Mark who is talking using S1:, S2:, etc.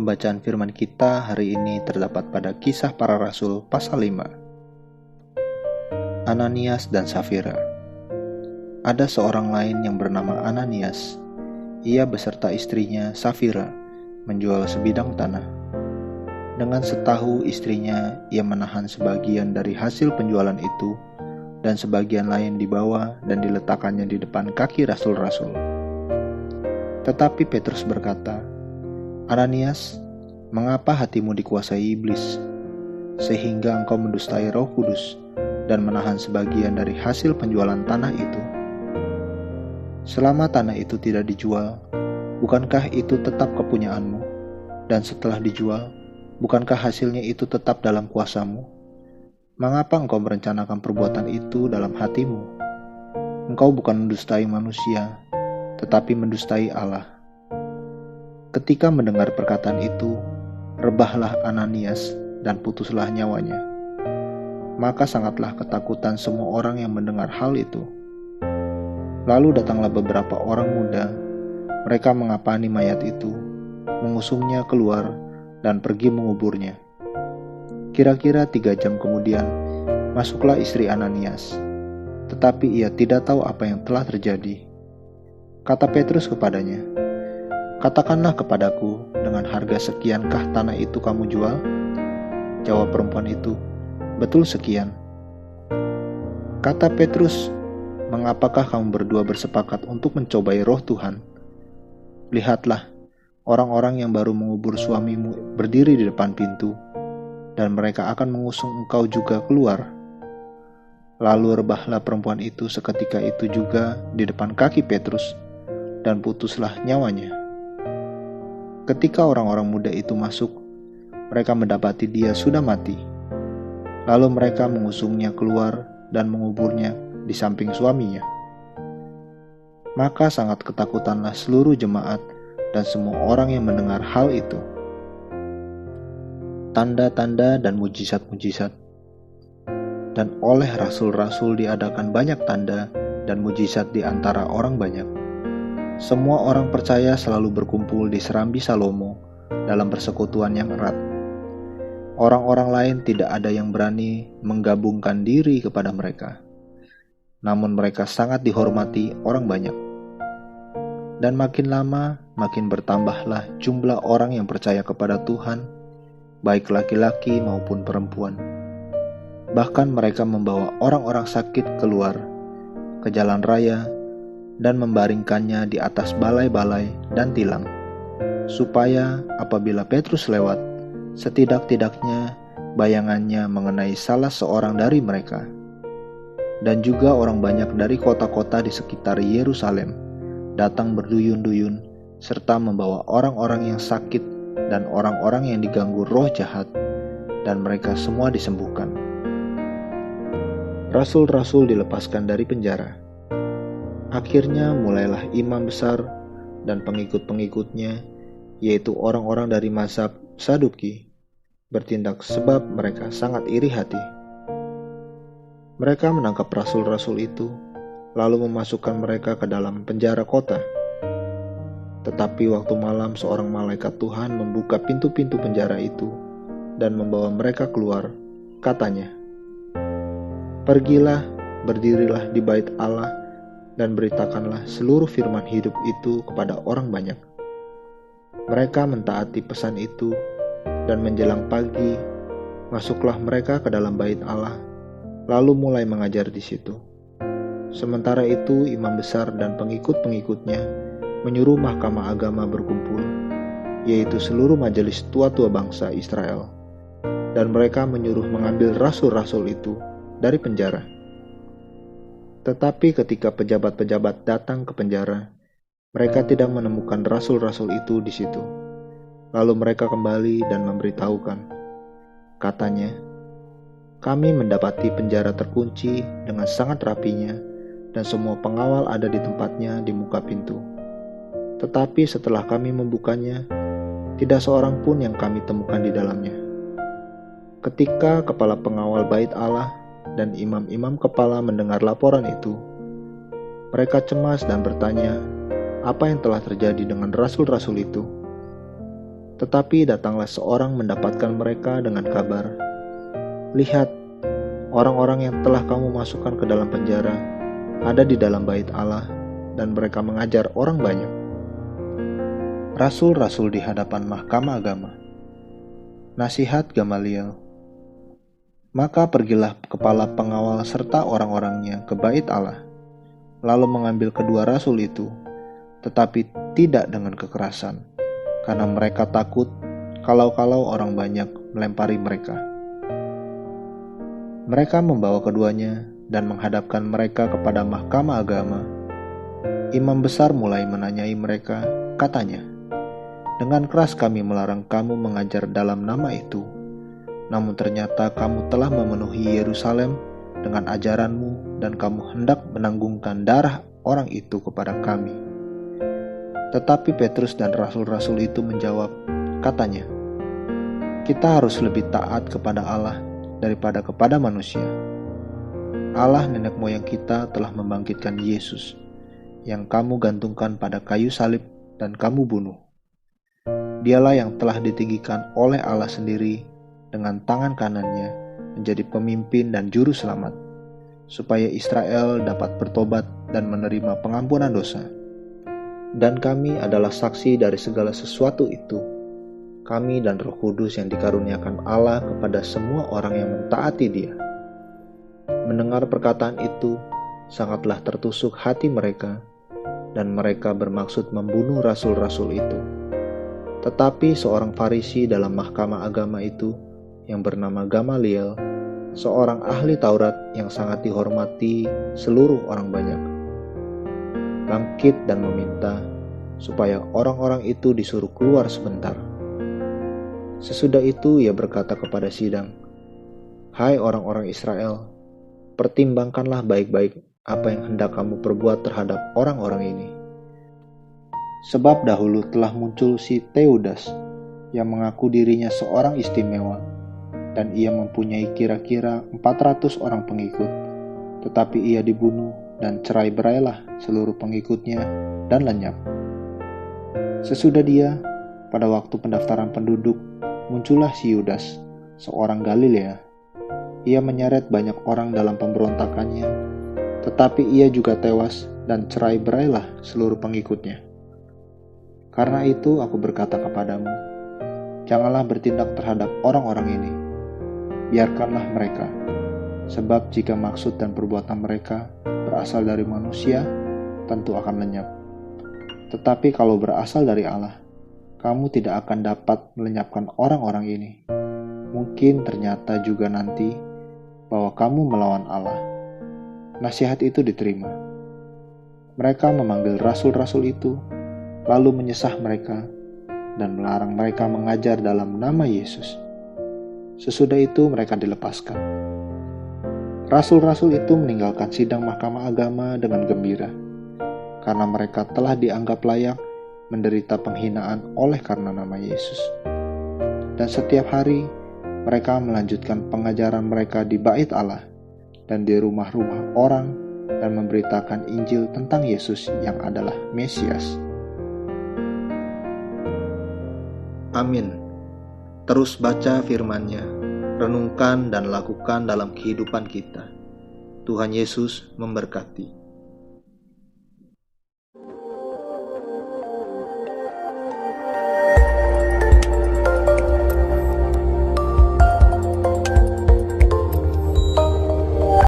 S1: Pembacaan firman kita hari ini terdapat pada Kisah Para Rasul pasal 5. Ananias dan Safira. Ada seorang lain yang bernama Ananias. Ia beserta istrinya Safira menjual sebidang tanah. Dengan setahu istrinya, ia menahan sebagian dari hasil penjualan itu dan sebagian lain dibawa dan diletakkannya di depan kaki rasul-rasul. Tetapi Petrus berkata, "Ananias, mengapa hatimu dikuasai iblis, sehingga engkau mendustai Roh Kudus dan menahan sebagian dari hasil penjualan tanah itu? Selama tanah itu tidak dijual, bukankah itu tetap kepunyaanmu? Dan setelah dijual, bukankah hasilnya itu tetap dalam kuasamu? Mengapa engkau merencanakan perbuatan itu dalam hatimu? Engkau bukan mendustai manusia, tetapi mendustai Allah." Ketika mendengar perkataan itu, rebahlah Ananias dan putuslah nyawanya. Maka sangatlah ketakutan semua orang yang mendengar hal itu. Lalu datanglah beberapa orang muda, mereka mengapani mayat itu, mengusungnya keluar dan pergi menguburnya. Kira-kira 3 jam kemudian, masuklah istri Ananias, tetapi ia tidak tahu apa yang telah terjadi. Kata Petrus kepadanya, "Katakanlah kepadaku, dengan harga sekiankah tanah itu kamu jual?" Jawab perempuan itu, "Betul sekian." Kata Petrus, "Mengapakah kamu berdua bersepakat untuk mencobai Roh Tuhan? Lihatlah, orang-orang yang baru mengubur suamimu berdiri di depan pintu, dan mereka akan mengusung engkau juga keluar." Lalu rebahlah perempuan itu seketika itu juga di depan kaki Petrus, dan putuslah nyawanya. Ketika orang-orang muda itu masuk, mereka mendapati dia sudah mati. Lalu mereka mengusungnya keluar dan menguburnya di samping suaminya. Maka sangat ketakutanlah seluruh jemaat dan semua orang yang mendengar hal itu. Tanda-tanda dan mujizat-mujizat. Dan oleh rasul-rasul diadakan banyak tanda dan mujizat di antara orang banyak. Semua orang percaya selalu berkumpul di serambi Salomo dalam persekutuan yang erat. Orang-orang lain tidak ada yang berani menggabungkan diri kepada mereka. Namun mereka sangat dihormati orang banyak. Dan makin lama, makin bertambahlah jumlah orang yang percaya kepada Tuhan, baik laki-laki maupun perempuan. Bahkan mereka membawa orang-orang sakit keluar ke jalan raya dan membaringkannya di atas balai-balai dan tilang, supaya apabila Petrus lewat, setidak-tidaknya bayangannya mengenai salah seorang dari mereka. Dan juga orang banyak dari kota-kota di sekitar Yerusalem datang berduyun-duyun, serta membawa orang-orang yang sakit dan orang-orang yang diganggu roh jahat, dan mereka semua disembuhkan. Rasul-rasul dilepaskan dari penjara. Akhirnya mulailah imam besar dan pengikut-pengikutnya, yaitu orang-orang dari mazhab Saduki, bertindak sebab mereka sangat iri hati. Mereka menangkap rasul-rasul itu, lalu memasukkan mereka ke dalam penjara kota. Tetapi waktu malam seorang malaikat Tuhan membuka pintu-pintu penjara itu dan membawa mereka keluar. Katanya, "Pergilah, berdirilah di bait Allah, dan beritakanlah seluruh firman hidup itu kepada orang banyak." Mereka mentaati pesan itu, dan menjelang pagi, masuklah mereka ke dalam bait Allah, lalu mulai mengajar di situ. Sementara itu, imam besar dan pengikut-pengikutnya menyuruh mahkamah agama berkumpul, yaitu seluruh majelis tua-tua bangsa Israel, dan mereka menyuruh mengambil rasul-rasul itu dari penjara. Tetapi ketika pejabat-pejabat datang ke penjara, mereka tidak menemukan rasul-rasul itu di situ. Lalu mereka kembali dan memberitahukan. Katanya, "Kami mendapati penjara terkunci dengan sangat rapinya, dan semua pengawal ada di tempatnya di muka pintu. Tetapi setelah kami membukanya, tidak seorang pun yang kami temukan di dalamnya." Ketika kepala pengawal bait Allah dan imam-imam kepala mendengar laporan itu, mereka cemas dan bertanya, apa yang telah terjadi dengan rasul-rasul itu. Tetapi datanglah seorang mendapatkan mereka dengan kabar, "Lihat, orang-orang yang telah kamu masukkan ke dalam penjara ada di dalam bait Allah, dan mereka mengajar orang banyak." Rasul-rasul di hadapan mahkamah agama. Nasihat Gamaliel. Maka pergilah kepala pengawal serta orang-orangnya ke bait Allah, lalu mengambil kedua rasul itu, tetapi tidak dengan kekerasan, karena mereka takut kalau-kalau orang banyak melempari mereka. Mereka membawa keduanya dan menghadapkan mereka kepada mahkamah agama. Imam besar mulai menanyai mereka, katanya, "Dengan keras kami melarang kamu mengajar dalam nama itu. Namun ternyata kamu telah memenuhi Yerusalem dengan ajaranmu dan kamu hendak menanggungkan darah orang itu kepada kami." Tetapi Petrus dan rasul-rasul itu menjawab, katanya, "Kita harus lebih taat kepada Allah daripada kepada manusia. Allah nenek moyang kita telah membangkitkan Yesus, yang kamu gantungkan pada kayu salib dan kamu bunuh. Dialah yang telah ditinggikan oleh Allah sendiri dengan tangan kanannya menjadi pemimpin dan juru selamat, supaya Israel dapat bertobat dan menerima pengampunan dosa. Dan kami adalah saksi dari segala sesuatu itu, kami dan Roh Kudus yang dikaruniakan Allah kepada semua orang yang mentaati Dia." Mendengar perkataan itu, sangatlah tertusuk hati mereka, dan mereka bermaksud membunuh rasul-rasul itu. Tetapi seorang Farisi dalam mahkamah agama itu, yang bernama Gamaliel, seorang ahli Taurat yang sangat dihormati seluruh orang banyak, bangkit dan meminta supaya orang-orang itu disuruh keluar sebentar. Sesudah itu ia berkata kepada sidang, "Hai orang-orang Israel, pertimbangkanlah baik-baik apa yang hendak kamu perbuat terhadap orang-orang ini. Sebab dahulu telah muncul si Teudas yang mengaku dirinya seorang istimewa, dan ia mempunyai kira-kira 400 orang pengikut, tetapi ia dibunuh dan cerai-berailah seluruh pengikutnya dan lenyap. Sesudah dia, pada waktu pendaftaran penduduk, muncullah si Yudas, seorang Galilea. Ia menyeret banyak orang dalam pemberontakannya, tetapi ia juga tewas dan cerai-berailah seluruh pengikutnya. Karena itu aku berkata kepadamu, janganlah bertindak terhadap orang-orang ini. Biarkanlah mereka, sebab jika maksud dan perbuatan mereka berasal dari manusia, tentu akan lenyap. Tetapi kalau berasal dari Allah, kamu tidak akan dapat melenyapkan orang-orang ini. Mungkin ternyata juga nanti bahwa kamu melawan Allah." Nasihat itu diterima. Mereka memanggil rasul-rasul itu, lalu menyesah mereka dan melarang mereka mengajar dalam nama Yesus. Sesudah itu mereka dilepaskan. Rasul-rasul itu meninggalkan sidang mahkamah agama dengan gembira, karena mereka telah dianggap layak menderita penghinaan oleh karena nama Yesus. Dan setiap hari mereka melanjutkan pengajaran mereka di bait Allah dan di rumah-rumah orang dan memberitakan Injil tentang Yesus yang adalah Mesias. Amin. Terus baca firman-Nya, renungkan dan lakukan dalam kehidupan kita. Tuhan Yesus memberkati.